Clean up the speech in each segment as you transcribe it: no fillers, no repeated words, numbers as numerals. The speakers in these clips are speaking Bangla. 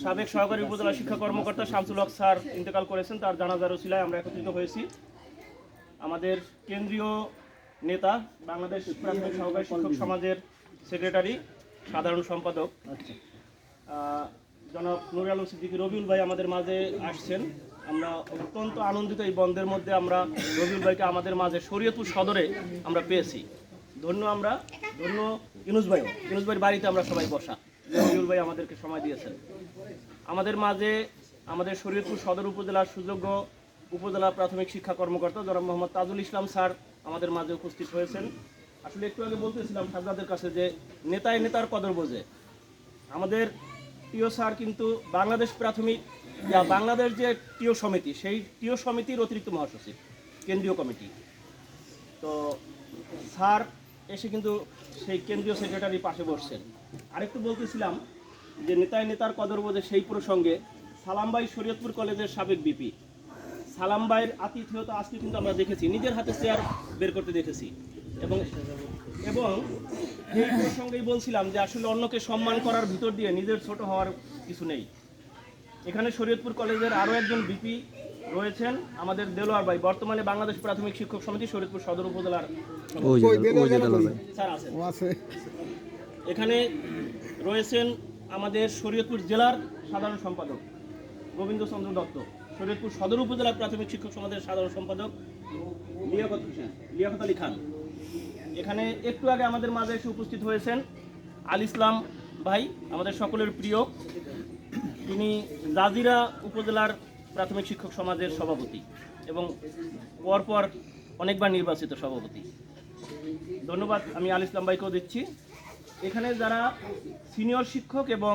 সাবেক সহকারী উপজেলা শিক্ষা কর্মকর্তা শামসুল হক স্যার ইন্তেকাল করেছেন, তার জানাজার উসিলায় আমরা একত্রিত হয়েছি। আমাদের কেন্দ্রীয় নেতা, বাংলাদেশ প্রাথমিক সহকারী শিক্ষক সমাজের সেক্রেটারি, সাধারণ সম্পাদক জনাব নুরুল আলম সিদ্দিকী রবিউল ভাই আমাদের মাঝে আসছেন। আমরা অত্যন্ত আনন্দিত, এই বন্ধের মধ্যে আমরা রবিউল ভাইকে আমাদের মাঝে শরীয়তপুর সদরে আমরা পেয়েছি। ধন্য ইউনুস ভাইয়ের বাড়িতে আমরা সবাই বসা, রবিউল ভাই আমাদেরকে সময় দিয়েছেন। আমাদের মাঝে আমাদের শরীয়তপুর সদর উপজেলার সুযোগ্য উপজেলা প্রাথমিক শিক্ষা কর্মকর্তা জনাব মোহাম্মদ তাজুল ইসলাম স্যার আমাদের মাঝে উপস্থিত হয়েছেন। আসলে একটু আগে বলতেছিলাম সাজ্জাদের কাছে যে নেতায় নেতার কদর বোঝে। আমাদের টিও স্যার কিন্তু বাংলাদেশ প্রাথমিক বাংলাদেশ যে টিও সমিতি, সেই টিও সমিতির অতিরিক্ত মহাসচিব, কেন্দ্রীয় কমিটি। তো স্যার এসে কিন্তু সেই কেন্দ্রীয় সেক্রেটারির পাশে বসছেন। আরেকটু বলতেছিলাম যে নেতায় নেতার কদর বোঝে, সেই প্রসঙ্গে সালাম ভাই শরীয়তপুর কলেজের সাবেক বিপি, সালাম ভাইয়ের আতিথেয়তা আজকে কিন্তু আমরা দেখেছি, নিজের হাতে চেয়ার বের করতে দেখেছি। এবং এই প্রসঙ্গেই বলছিলাম যে আসলে অন্যকে সম্মান করার ভিতর দিয়ে নিজের ছোট হওয়ার কিছু নেই। এখানে শরীয়তপুর কলেজের আরও একজন বিপি রয়েছেন, আমাদের দেলোয়ার ভাই, বর্তমানে বাংলাদেশ প্রাথমিক শিক্ষক সমিতি শরীয়তপুর সদর উপজেলার স্যার আছেন। এখানে রয়েছেন আমাদের শরীয়তপুর জেলার সাধারণ সম্পাদক গোবিন্দচন্দ্র দত্ত, শরীয়তপুর সদর উপজেলার প্রাথমিক শিক্ষক সমাজের সাধারণ সম্পাদক লিয়াকত আলী খান। এখানে একটু আগে আমাদের মাঝে এসে উপস্থিত হয়েছেন আল ইসলাম ভাই, আমাদের সকলের প্রিয়। তিনি জাজিরা উপজেলার প্রাথমিক শিক্ষক সমাজের সভাপতি এবং পরপর অনেকবার নির্বাচিত সভাপতি। ধন্যবাদ আমি আল ইসলাম ভাইকেও দিচ্ছি। এখানে যারা সিনিয়র শিক্ষক এবং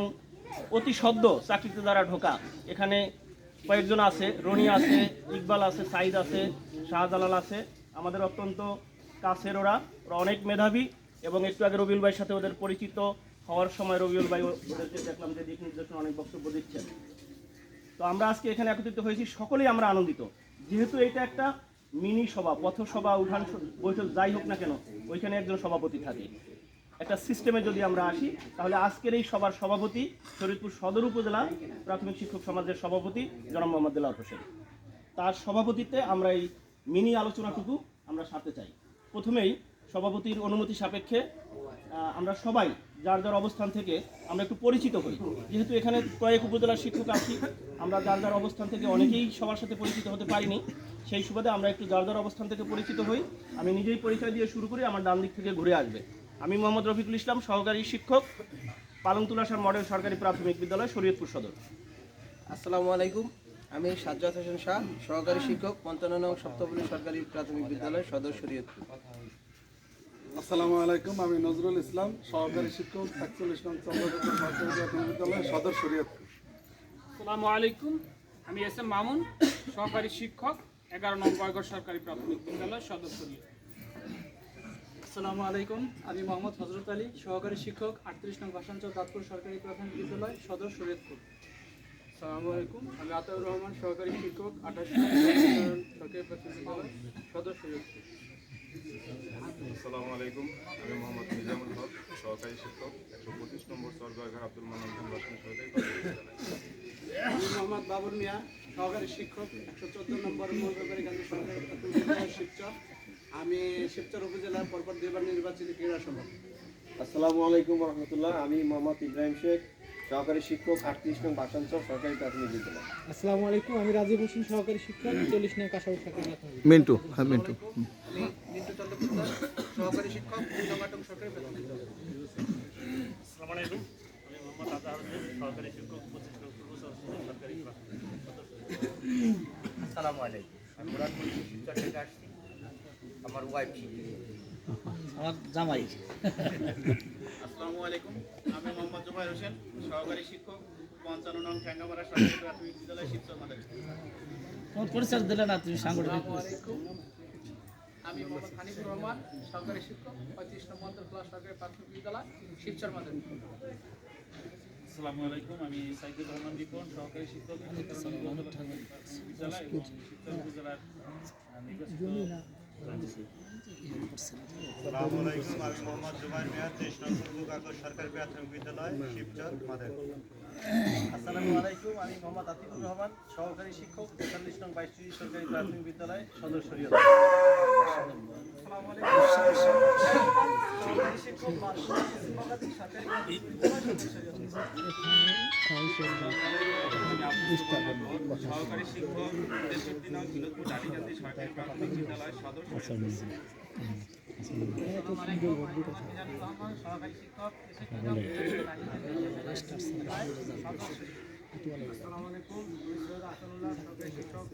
অতি সদ্য চাকরিতে যারা ঢোকা, এখানে কয়েকজন আছে, রনি আছে, ইকবাল আছে, সাইদ আছে, শাহজালাল আছে, আমাদের অত্যন্ত কাছের। ওরা অনেক মেধাবী এবং একটু আগে রবিউল ভাইয়ের সাথে ওদের পরিচিত হওয়ার সময় রবিউল ভাই ওদেরকে দেখলাম যে দিক নির্দেশনা অনেক বক্তব্য দিচ্ছেন। তো আমরা আজকে এখানে একত্রিত হয়েছি, সকলেই আমরা আনন্দিত, যেহেতু এটা একটা মিনি সভা, পথসভা, উঠান বৈঠক যাই হোক না কেন, ওইখানে একজন সভাপতি থাকে। একটা সিস্টেমে যদি আমরা আসি, তাহলে আজকের এই সভার সভাপতি শরীয়তপুর সদর উপজেলা প্রাথমিক শিক্ষক সমাজের সভাপতি জনাব মোহাম্মদ দেলোয়ার হোসেন, তার সভাপতিত্বে আমরা এই মিনি আলোচনাটুকু আমরা সারতে চাই। প্রথমেই সভাপতির অনুমতি সাপেক্ষে আমরা সবাই যার যার অবস্থান থেকে আমরা একটু পরিচিত হই। যেহেতু এখানে কয়েক উপজেলার শিক্ষক আছি, আমরা যার যার অবস্থান থেকে অনেকেই সবার সাথে পরিচিত হতে পারিনি, সেই সুবাদে আমরা একটু যার যার অবস্থান থেকে পরিচিত হই। আমি নিজেই পরিচয় দিয়ে শুরু করি, আমার ডান দিক থেকে ঘুরে আসবে। আমি মোহাম্মদ রফিকুল ইসলাম, সহকারী শিক্ষক, পালংতুলাসার মডেল সরকারি প্রাথমিক বিদ্যালয়, শরীয়তপুর সদর। আসসালামু আলাইকুম, আমি সাজ্জাদ হোসেন শাহ, সহকারী শিক্ষক, 55 নং সপ্তপল্লী সরকারি প্রাথমিক বিদ্যালয়, সদর শরীয়তপুর। আসসালামু আলাইকুম, আমি নজরুল ইসলাম, সহকারী শিক্ষক, 41 নং চন্দ্রদত্ত সরকারি প্রাথমিক বিদ্যালয়, সদর শরীয়তপুর। আসসালামু আলাইকুম, আমি এস এম মামুন, সহকারী শিক্ষক, 11 নং বয়গড় সরকারি প্রাথমিক বিদ্যালয়, সদর শরীয়তপুর। আসসালামু আলাইকুম, আমি মোহাম্মদ হযরত আলী, সহকারী শিক্ষক, 38 নং ভাষাঞ্চল দাঁতপুর সরকারি প্রাথমিক বিদ্যালয়, সদর শরীয়তপুর। আসসালামু আলাইকুম, আমি আতাউর রহমান, সহকারী শিক্ষক, 28 নং সরকারি প্রাথমিক বিদ্যালয়, সদর শরীয়তপুর। আসসালামু আলাইকুম, আমি মোহাম্মদ নিজামুল হক, সহকারী শিক্ষক, 125 নম্বর সরকারঘাট আব্দুল মান্নান খান ভাসানী সরকারি প্রাথমিক বিদ্যালয়। আমি মোহাম্মদ বাবুর মিয়া, সহকারী শিক্ষক, 114 নম্বর মৌলভীবাড়ি গান্ধী সরকারি প্রাথমিক বিদ্যালয়, শিবচর। আমি শিবচর উপজেলার পরপর 2বার নির্বাচিত ক্রীড়া সভাপতি। আসসালামু আলাইকুম রহমতুল্লাহ, আমি মোহাম্মদ ইব্রাহিম শেখ, সহকারী শিক্ষক, 38 নং ভাষাঞ্চল সরকারি প্রাথমিক বিদ্যালয়। আসসালামু আলাইকুম, আমি রাজীব হোসেন, সহকারী শিক্ষক, 40 নং কাশাউর সরকারি প্রাথমিক মিন্টু মিন্টু চন্দ্রপুর, সহকারী শিক্ষক, 2 নং আটক সরকারি প্রাথমিক বিদ্যালয়। আসসালামু আলাইকুম, আমি মোহাম্মদ আজহার হোসেন, সহকারী শিক্ষক, 25 নং পূর্ব সরকারি প্রাথমিক বিদ্যালয়। আসসালামু আলাইকুম, আমি মুরাদপুর শিবচর থেকে আসছি, আমার ওয়াইফ আমার জামাই। আসসালামু আলাইকুম, আমি মোহাম্মদ জুবাইর হোসেন, সহকারী শিক্ষক, 55 নং ঠ্যাঙ্গামারা সরকারি প্রাথমিক বিদ্যালয়, শিবচর মাদারীপুর। তোমার পরিচয় দিলে না তুমি সাংগঠনিক। আমি মোহাম্মদ হানিফুর রহমান, সহকারী শিক্ষক, 35 নং মন্ত্রকলা সরকারি প্রাথমিক বিদ্যালয়, শিবচর মাদারীপুর। আসসালামু আলাইকুম, আমি সাইদুর রহমান রিপন, সহকারী শিক্ষক, বিদ্যালয় এবং শিবচর উপজেলার আসসালামু আলাইকুম, আমি মোহাম্মদ জুবাইর মিয়া, 23 নং পূর্ব কাগজ সরকারি প্রাথমিক বিদ্যালয়, শিবচর মাদারীপুর। আসসালামু আলাইকুম, আমি মোহাম্মদ আতিকুর রহমান, সহকারী শিক্ষক 43 নং 22 সরকারি প্রাথমিক বিদ্যালয় সদর শরীয়ত। সহকারী শিক্ষক সহকারী শিক্ষক 63 নং বিনোদপুর ডালিকান্দি সরকারি প্রাথমিক বিদ্যালয় সদর সহকারী শিক্ষক আসসালামু আলাইকুম, সহকারী শিক্ষক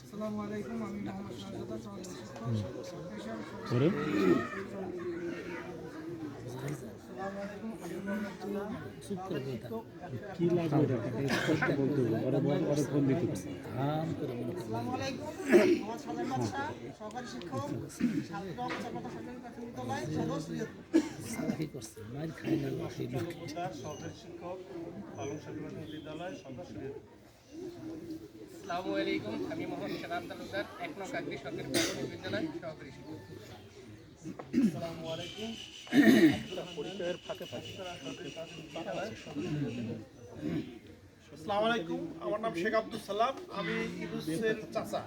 আসসালামু আলাইকুম, আমি মোহাম্মদ শাহজাদা চৌধুরী সহকারী শিক্ষক আসসালামু আলাইকুম, আমি মোহাম্মদ সালাম তালুকদার 1 নং কাকদি সরকারি প্রাথমিক বিদ্যালয় সহকারী শিক্ষক। আসসালামু আলাইকুম। পরিচয়ের ফাঁকে ফাঁকে আসসালামু আলাইকুম, আমার নাম শেখ আব্দুল সালাম, আমি ইউনুসের চাচা।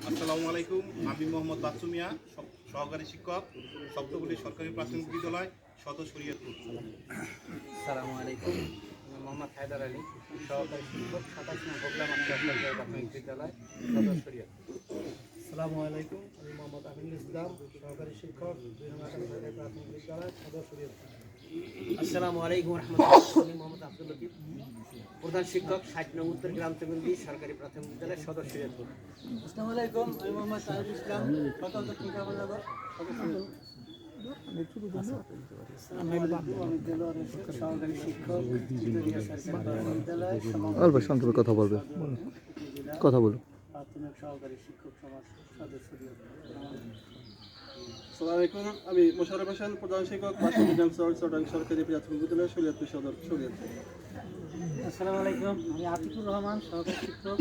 আসসালামু আলাইকুম, আমি মোহাম্মদ বাচ্চু মিয়া, সহকারী শিক্ষক সপ্তগুলি সরকারি প্রাথমিক বিদ্যালয় সদর শরীয়তপুর। আসসালামু আলাইকুম, আমি মোহাম্মদ হায়দার আলী, সহকারী শিক্ষক 27 নং ভোগলা মাস্টার সরকারি প্রাথমিক বিদ্যালয় সদর শরীয়তপুর। আসসালামু আলাইকুম, আমি মোহাম্মদ আমিনুল ইসলাম, সহকারী শিক্ষক 2 নং সরকারি প্রাথমিক বিদ্যালয় সদর শরীয়তপুর। আসসালামু আলাইকুম রহমতুল্লাহ, আমি মোহাম্মদ আব্দুল লতিফ, প্রধান শিক্ষক 60 নং উত্তর গ্রাম তেমন্দি সরকারি প্রাথমিক বিদ্যালয় সদর শরীয়তপুর। আসসালামু আলাইকুম, আমি মোহাম্মদ সাহেব ইসলাম, সদর দক্ষিণ কামালনগর সহকারী শিক্ষক বিদ্যালয় অল্প সংক্ষেপে কথা বলবে, কথা বলো। প্রাথমিক সহকারী শিক্ষক সমাজ সদস্য। আসসালামু আলাইকুম, আমি মোশাররফ হোসেন, প্রধান শিক্ষক সরকারি প্রাথমিক বিদ্যালয় শরীয়তপুর সদর শরীয়তপুর। আসসালামু আলাইকুম, আমি আতিকুর রহমান, সহকারী শিক্ষক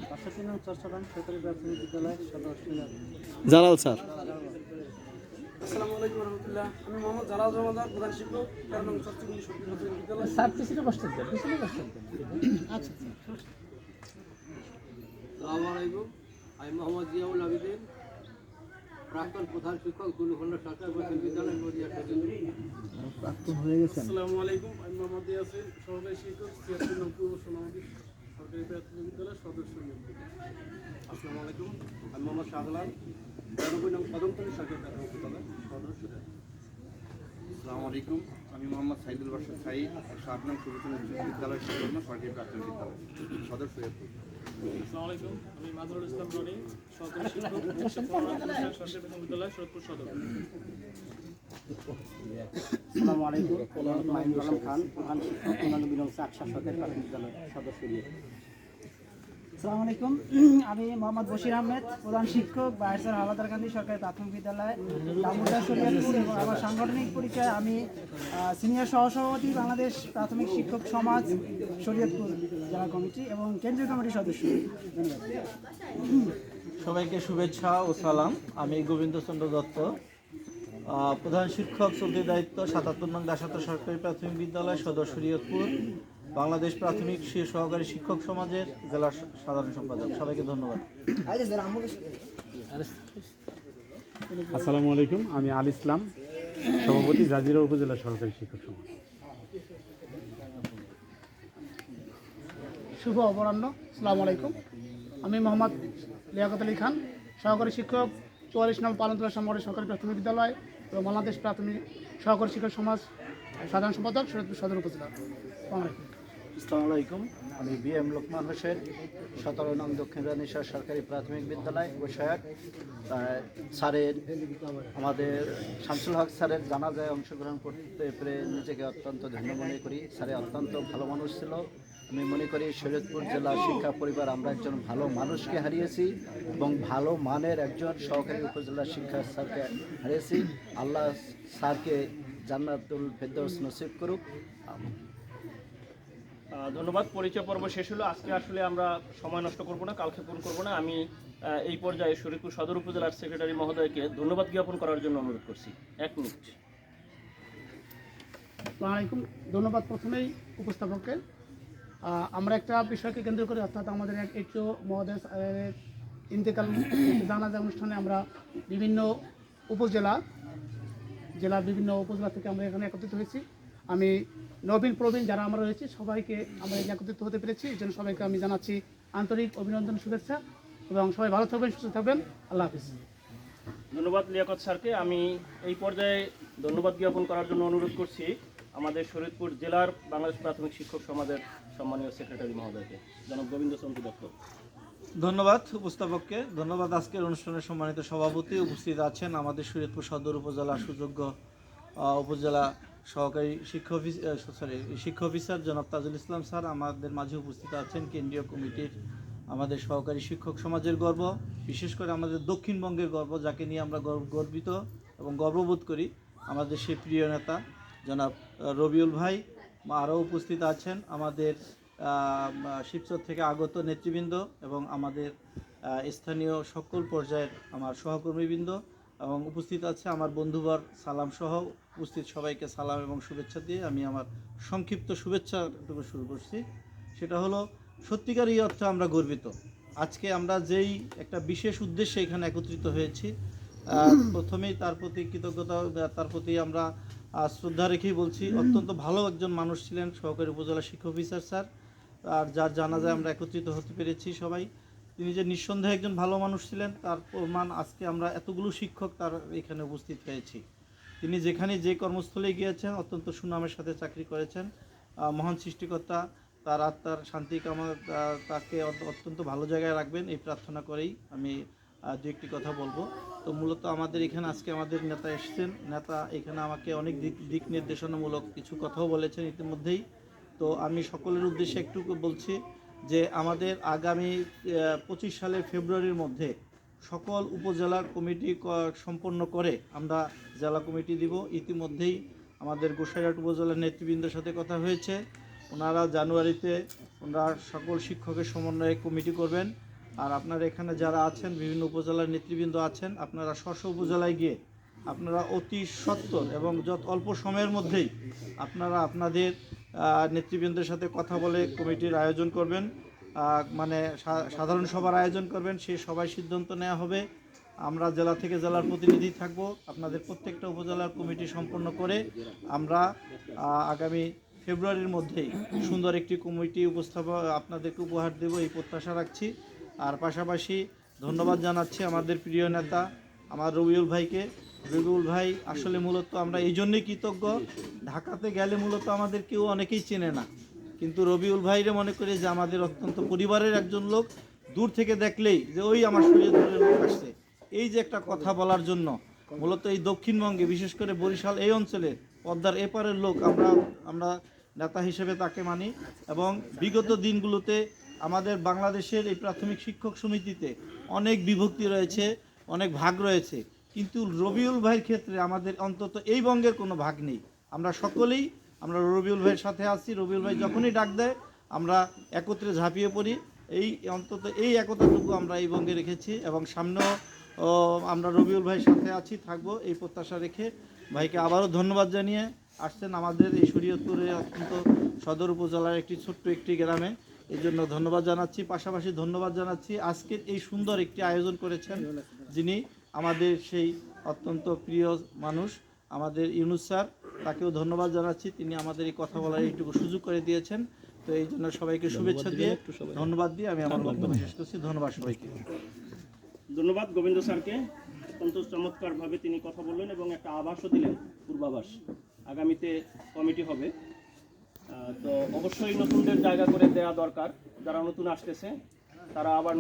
65 নং চরচরণ সরকারি প্রাথমিক বিদ্যালয় সদর শরীয়তপুর। জালাল স্যার। আসসালামু আলাইকুম রহমতুল্লাহ, আমি মোহাম্মদ জালাল রহমান, প্রধান শিক্ষক 13 নং চরচরণ সরকারি প্রাথমিক বিদ্যালয়। স্যার পিছনে বসতে দেন, পিছনে বসতে দেন। আচ্ছা। আসসালামু আলাইকুম, আমি মোহাম্মদ জিয়াউল আবিদিন, প্রাক্তন প্রধান শিক্ষক দুলুখন্ড সরকারি প্রাথমিক বিদ্যালয় নদিয়া শরীয়তপুর। আসসালামু আলাইকুম, আমি মোহাম্মদ ইয়াসিন, সহকারী শিক্ষক 76 নং পূর্ব সোনামুখী সরকারি প্রাথমিক বিদ্যালয় সদর শরীয়তপুর। আসসালামু আলাইকুম, আমি মোহাম্মদ শাহজালাল, 92 নং কদমতলী সরকারি প্রাথমিক বিদ্যালয় সদর শরীয়তপুর। আসসালামু আলাইকুম, আমি মোহাম্মদ সাইদুল বাশার সাইদ, 7 নং সুবিধান বিদ্যালয় সদর সরকারি প্রাথমিক বিদ্যালয় সদর শরীয়তপুর। আসসালামু আলাইকুম, আমি মাজহারুল ইসলাম রনি, সহকারী শিক্ষক সরকারি প্রাথমিক বিদ্যালয় সৈয়দপুর সদর। আসসালামু আলাইকুম, মাইনুল আলম খান, প্রধান শিক্ষক 99 নং চাকসা সরকারি প্রাথমিক বিদ্যালয় সদর শরীয়তপুর। আসসালামু আলাইকুম, আমি মোহাম্মদ বশির আহমেদ, প্রধান শিক্ষক বাইরসার হাওলাদারকান্দি সরকারি প্রাথমিক বিদ্যালয় দামোদর শরীয়তপুর। এবং আমার সাংগঠনিক পরিচয়, আমি সিনিয়র সহসভাপতি বাংলাদেশ প্রাথমিক শিক্ষক সমাজ শরীয়তপুর জেলা কমিটি এবং কেন্দ্রীয় কমিটির সদস্য। ধন্যবাদ। সবাইকে শুভেচ্ছা ও সালাম। আমি গোবিন্দচন্দ্র দত্ত, প্রধান শিক্ষক চলতি দায়িত্ব 77 নং দাসাত সরকারি প্রাথমিক বিদ্যালয় সদর শরীয়তপুর, বাংলাদেশ প্রাথমিক সহকারী শিক্ষক সমাজের জেলা সাধারণ সম্পাদক। সবাইকে ধন্যবাদ। আসসালামু আলাইকুম, আমি আল ইসলাম, সভাপতি জাজিরা উপজেলা সরকারি শিক্ষক সমাজ। শুভ অপরাহ্ন। আসসালামু আলাইকুম, আমি মোহাম্মদ লিয়াকত আলী খান, সহকারী শিক্ষক 44 নং পালনতলা সামরি সরকারি প্রাথমিক বিদ্যালয় এবং বাংলাদেশ প্রাথমিক সহকারী শিক্ষক সমাজ সাধারণ সম্পাদক শরীয়তপুর সদর উপজেলা। আসসালামু আলাইকুম, আমি বিএম লোকমান হোসেন, 17 নং দক্ষিণ রানীশ্বর সরকারি প্রাথমিক বিদ্যালয় বিষয়ক স্যারের, আমাদের শামসুল হক স্যারের জানাজায় অংশগ্রহণ করতে পেরে নিজেকে অত্যন্ত ধন্য মনে করি। স্যারে অত্যন্ত ভালো মানুষ ছিল। আমি মনে করি শরীয়তপুর জেলা শিক্ষা পরিবার আমরা একজন ভালো মানুষকে হারিয়েছি এবং ভালো মানের একজন সহকারী উপজেলা শিক্ষা স্যারকে হারিয়েছি। আল্লাহ স্যারকে জান্নাতুল ফেরদৌস নসিব করুক। ধন্যবাদ। পরিচয় পর্ব শেষ হলো। আজকে আসলে আমরা সময় নষ্ট করব না, কালক্ষেপণ করব না। আমি এই পর্যায়ে শরীয়তপুর সদর উপজেলার সেক্রেটারি মহোদয়কে ধন্যবাদ জ্ঞাপন করার জন্য অনুরোধ করছি। 1 মিনিট। আসসালামু আলাইকুম। ধন্যবাদ প্রথমেই উপস্থাপককে। আমরা একটা বিষয়কে কেন্দ্র করে অর্থাৎ আমাদের এক এইচও মহোদয় ইন্তেকাল জানাজা অনুষ্ঠানে আমরা বিভিন্ন জেলার বিভিন্ন উপজেলা থেকে আমরা এখানে একত্রিত হয়েছি। আমি নবীন প্রবীণ যারা আমরা রয়েছি সবাইকে আমরা একত্রিত হতে পেরেছি, এই জন্য সবাইকে আমি জানাচ্ছি আন্তরিক অভিনন্দন, শুভেচ্ছা, এবং সবাই ভালো থাকবেন, সুস্থ থাকবেন। আল্লাহ হাফিজ। ধন্যবাদ লিয়াকত স্যারকে। আমি এই পর্যায়ে ধন্যবাদ জ্ঞাপন করার জন্য অনুরোধ করছি আমাদের শরীয়তপুর জেলার বাংলাদেশ প্রাথমিক শিক্ষক সমাজের সম্মানীয় সেক্রেটারি মহোদয়কে, জনাব গোবিন্দ চন্দ্র দত্ত। ধন্যবাদ উপস্থাপককে। ধন্যবাদ আজকের অনুষ্ঠানের সম্মানিত সভাপতি। উপস্থিত আছেন আমাদের শরীয়তপুর সদর উপজেলার সুযোগ্য উপজেলা সহকারী শিক্ষা অফিসার জনাব তাজুল ইসলাম স্যার। আমাদের মাঝে উপস্থিত আছেন কেন্দ্রীয় কমিটির আমাদের সহকারী শিক্ষক সমাজের গর্ব, বিশেষ করে আমাদের দক্ষিণবঙ্গের গর্ব, যাকে নিয়ে আমরা গর্বিত এবং গর্ববোধ করি, আমাদের সেই প্রিয় নেতা জনাব রবিউল ভাই। আরও উপস্থিত আছেন আমাদের শিবচর থেকে আগত নেতৃবৃন্দ এবং আমাদের স্থানীয় সকল পর্যায়ের আমার সহকর্মীবৃন্দ, এবং উপস্থিত আছে আমার বন্ধুবর সালাম সহ উপস্থিত সবাইকে সালাম এবং শুভেচ্ছা দিয়ে আমি আমার সংক্ষিপ্ত শুভেচ্ছাটুকু শুরু করছি। সেটা হলো, সত্যিকারই অর্থে আমরা গর্বিত। আজকে আমরা যেই একটা বিশেষ উদ্দেশ্যে এখানে একত্রিত হয়েছি, প্রথমেই তার প্রতি কৃতজ্ঞতা, তার প্রতি আমরা শ্রদ্ধা রেখেই বলছি। অত্যন্ত ভালো একজন মানুষ ছিলেন সহকারী উপজেলা শিক্ষা অফিসার স্যার, আর যার জানাজায় আমরা একত্রিত হতে পেরেছি সবাই। তিনি যে নিঃসন্দেহে একজন ভালো মানুষ ছিলেন তার প্রমাণ আজকে আমরা এতগুলো শিক্ষক তার এখানে উপস্থিত হয়েছি। তিনি যেখানে যে কর্মস্থলে গিয়েছেন অত্যন্ত সুনামের সাথে চাকরি করেছেন। মহান সৃষ্টিকর্তা তার আত্মার শান্তি তাকে অত্যন্ত ভালো জায়গায় রাখবেন এই প্রার্থনা করেই আমি দু একটি কথা বলবো। তো মূলত আমাদের এখানে আজকে আমাদের নেতা এসেছেন। নেতা এখানে আমাকে অনেক দিক নির্দেশনামূলক কিছু কথাও বলেছেন ইতিমধ্যেই। তো আমি সকলের উদ্দেশ্যে একটু বলছি যে আমাদের আগামী 25 সালের ফেব্রুয়ারির মধ্যে সকল উপজেলার কমিটি সম্পন্ন করে আমরা জেলা কমিটি দিব। ইতিমধ্যেই আমাদের গোসাইরহাট উপজেলার নেতৃবৃন্দের সাথে কথা হয়েছে, ওনারা জানুয়ারিতে ওনারা সকল শিক্ষকের সমন্বয়ে কমিটি করবেন। আর আপনারা এখানে যারা আছেন বিভিন্ন উপজেলার নেতৃবৃন্দ আছেন, আপনারা স্ব উপজেলায় গিয়ে আপনারা অতি সত্বর এবং যত অল্প সময়ের মধ্যেই আপনারা আপনাদের নেতৃবৃন্দের সাথে কথা বলে কমিটির আয়োজন করবেন, মানে সাধারণ সভার আয়োজন করবেন। সেই সভায় সিদ্ধান্ত নেওয়া হবে। আমরা জেলা থেকে জেলার প্রতিনিধি থাকব। আপনাদের প্রত্যেকটা উপজেলার কমিটি সম্পন্ন করে আমরা আগামী ফেব্রুয়ারির মধ্যেই সুন্দর একটি কমিটি আপনাদেরকে উপহার দেব এই প্রত্যাশা রাখছি। আর পাশাপাশি ধন্যবাদ জানাচ্ছি আমাদের প্রিয় নেতা আমার রবিউল ভাইকে। রবিউল ভাই আসলে মূলত আমরা এই জন্যই কৃতজ্ঞ, ঢাকাতে গেলে মূলত আমাদের কেউ অনেকেই চেনে না, কিন্তু রবিউল ভাইরে মনে করি যে আমাদের অত্যন্ত পরিবারের একজন লোক। দূর থেকে দেখলেই যে ওই আমার শরীয়তপুরের লোক আসছে, এই যে একটা কথা বলার জন্য মূলত এই দক্ষিণবঙ্গে বিশেষ করে বরিশাল এই অঞ্চলে পদ্মার এপারের লোক আমরা নেতা হিসেবে তাকে মানি। এবং বিগত দিনগুলোতে আমাদের বাংলাদেশের এই প্রাথমিক শিক্ষক সমিতিতে অনেক বিভক্তি রয়েছে, অনেক ভাগ রয়েছে, কিন্তু রবিউল ভাইয়ের ক্ষেত্রে আমাদের অন্তত এই বঙ্গের কোনো ভাগ নেই। আমরা সকলেই আমরা রবিউল ভাইয়ের সাথে আছি। রবিউল ভাই যখনই ডাক দেয় আমরা একত্রে ঝাঁপিয়ে পড়ি। অন্তত এই একতাটুকু আমরা এই বঙ্গে রেখেছি এবং সামনেও আমরা রবিউল ভাইয়ের সাথে আছি, থাকবো এই প্রত্যাশা রেখে ভাইকে আবারও ধন্যবাদ জানিয়ে আসছেন আমাদের এই শরীয়তপুরে অত্যন্ত সদর উপজেলার একটি ছোট্ট একটি গ্রামে, এই জন্য ধন্যবাদ জানাচ্ছি। পাশাপাশি ধন্যবাদ জানাচ্ছি আজকের এই সুন্দর একটি আয়োজন করেছেন যিনি আমাদের সেই অত্যন্ত প্রিয় মানুষ আমাদের ইউনুস স্যার, তাকেও ধন্যবাদ জানাচ্ছি। তিনি আমাদের এই কথা বলার এইটুকু সুযোগ করে দিয়েছেন। তো এই জন্য সবাইকে শুভেচ্ছা দিয়ে ধন্যবাদ দিয়ে আমি আমার বক্তব্য শেষ করছি। ধন্যবাদ সবাইকে। ধন্যবাদ গোবিন্দ স্যারকে। অত্যন্ত চমৎকারভাবে তিনি কথা বললেন এবং একটা আভাসও দিলেন, পূর্বাভাস। আগামীতে কমিটি হবে, তো অবশ্যই নতুনদের জায়গা করে দেওয়া দরকার। যারা নতুন আসতেছে তারা আবার